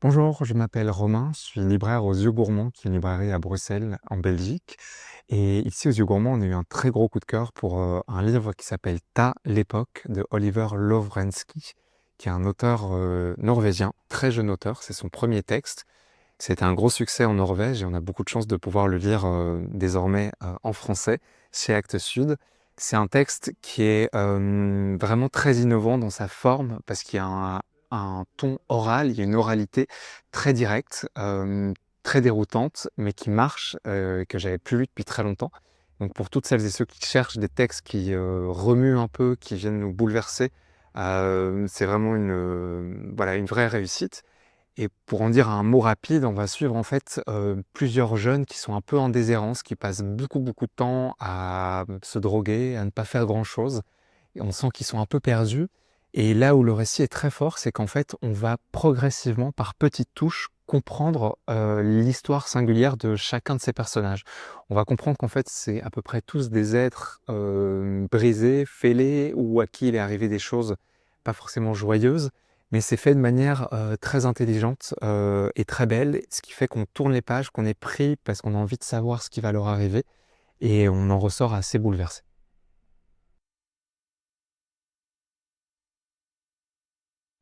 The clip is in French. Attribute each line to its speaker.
Speaker 1: Bonjour, je m'appelle Romain, je suis libraire aux Yeux Gourmands, qui est une librairie à Bruxelles, en Belgique. Et ici, aux Yeux Gourmands, on a eu un très gros coup de cœur pour un livre qui s'appelle Ta l'époque de Oliver Lovrenskij, qui est un auteur norvégien, très jeune auteur, c'est son premier texte. C'était un gros succès en Norvège et on a beaucoup de chance de pouvoir le lire désormais en français chez Actes Sud. C'est un texte qui est vraiment très innovant dans sa forme parce qu'il y a un ton oral, il y a une oralité très directe, très déroutante, mais qui marche, que j'avais plus lu depuis très longtemps. Donc pour toutes celles et ceux qui cherchent des textes qui remuent un peu, qui viennent nous bouleverser, c'est vraiment voilà, une vraie réussite. Et pour en dire un mot rapide, on va suivre en fait plusieurs jeunes qui sont un peu en déshérence, qui passent beaucoup de temps à se droguer, à ne pas faire grand-chose. Et on sent qu'ils sont un peu perdus. Et là où le récit est très fort, c'est qu'en fait, on va progressivement, par petites touches, comprendre l'histoire singulière de chacun de ces personnages. On va comprendre qu'en fait, c'est à peu près tous des êtres brisés, fêlés, ou à qui il est arrivé des choses pas forcément joyeuses, mais c'est fait de manière très intelligente et très belle, ce qui fait qu'on tourne les pages, qu'on est pris parce qu'on a envie de savoir ce qui va leur arriver, et on en ressort assez bouleversé.